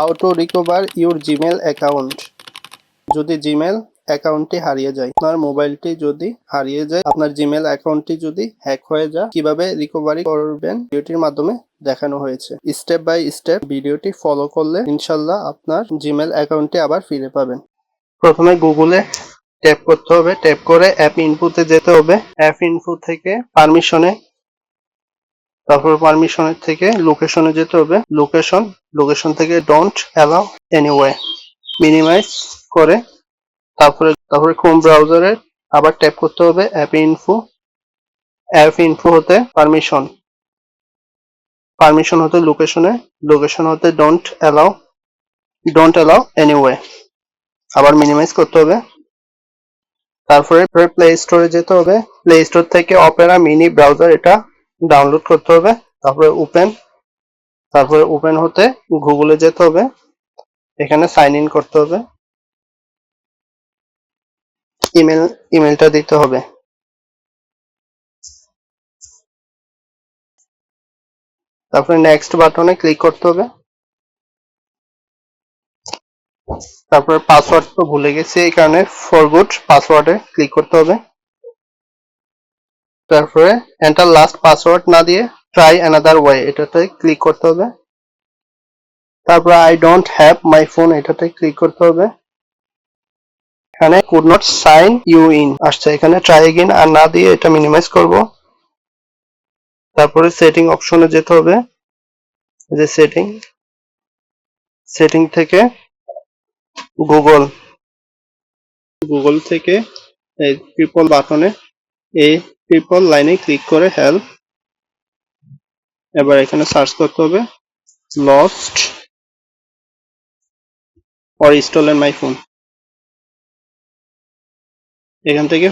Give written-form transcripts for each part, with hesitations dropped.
How to recover your Gmail account. যদি Gmail অ্যাকাউন্টটি হারিয়ে যায়, আপনার মোবাইলটি যদি হারিয়ে যায়, আপনার জিমেল অ্যাকাউন্টটি যদি হ্যাক হয়ে যায়, কিভাবে রিকভারি করবেন ভিডিওটির মাধ্যমে দেখানো হয়েছে। স্টেপ বাই স্টেপ ভিডিওটি ফলো করলে ইনশাল্লাহ আপনার জিমেল অ্যাকাউন্টটি আবার ফিরে পাবেন। প্রথমে গুগলে ট্যাপ করতে হবে, ট্যাপ করে অ্যাপ ইনফোতে যেতে হবে। অ্যাপ ইনফো থেকে পারমিশনে, তারপর পারমিশনের থেকে লোকেশনে যেতে হবে। লোকেশন থেকে ডোন্ট অ্যালাউ এনিওয়ে মিনিমাইজ করে তারপরে ক্রোম ব্রাউজারে আবার ট্যাপ করতে হবে অ্যাপ ইনফো হতে পারমিশন হতে লোকেশন হতে ডোন্ট অ্যালাউ এনিওয়ে আবার মিনিমাইজ করতে হবে। তারপরে প্লে স্টোরে যেতে হবে। প্লে স্টোর থেকে অপেরা মিনি ব্রাউজার এটা ডাউনলোড করতে হবে। তারপরে ওপেন হতে গুগলে যেতে হবে, এখানে সাইন ইন করতে হবে, ইমেলটা দিতে হবে। তারপরে নেক্সট বাটনে ক্লিক করতে হবে। তারপরে পাসওয়ার্ড তো ভুলে গেছি, এই কারণে ফরগট পাসওয়ার্ডে ক্লিক করতে হবে। তারপরে এন্টার লাস্ট পাসওয়ার্ড না দিয়ে ট্রাই অ্যানাদার ওয়ে এটাতে ক্লিক করতে হবে। তারপরে I don't have my phone এটাতে ক্লিক করতে হবে। এখানে could not sign you in আসছে, এখানে ট্রাই এগেইন আর না দিয়ে এটা মিনিমাইজ করব। তারপরে সেটিং অপশনে যেতে হবে, যে সেটিং থেকে গুগল থেকে এই ট্রিপল বাটনে এই ট্রিপল লাইনে ক্লিক করে হেল্প, এবার এখানে সার্চ করতে হবে lost or stolen my phone. এখান থেকে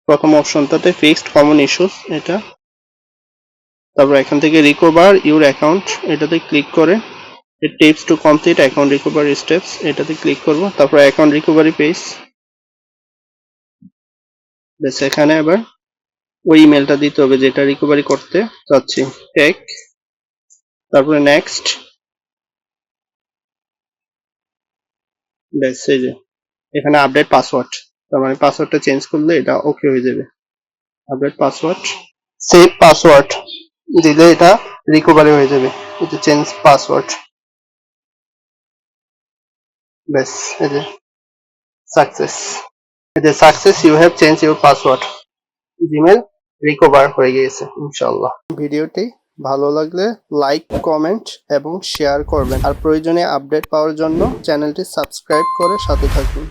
প্রথম অপশনটাতে ফিক্সড কমন ইস্যুস এটা, তারপর এখান থেকে রিকভার ইউর অ্যাকাউন্ট এটাতে ক্লিক করে tips to complete account recovery steps এটাতে ক্লিক করব। তারপর অ্যাকাউন্ট রিকভারি পেজ, বেশ এখানে আবার ওই ইমেলটা দিতে হবে যেটা রিকভারি করতে চাচ্ছি, টেক, তারপরে নেক্সট, বেশ এই যে এখানে আপডেট পাসওয়ার্ড, তার মানে পাসওয়ার্ডটা চেঞ্জ করলে এটা ওকে হয়ে যাবে। আপডেট পাসওয়ার্ড, সেভ পাসওয়ার্ড দিলে এটা রিকভারি হয়ে যাবে। এটা চেঞ্জ পাসওয়ার্ড, বেশ এই যে success you have change your password, Gmail recover হয়ে গিয়েছে ইনশাআল্লাহ। ভিডিওটি ভালো লাগলে লাইক, কমেন্ট এবং শেয়ার করবেন, আর প্রয়োজনীয় আপডেট পাওয়ার জন্য চ্যানেলটি সাবস্ক্রাইব করে সাথে থাকুন।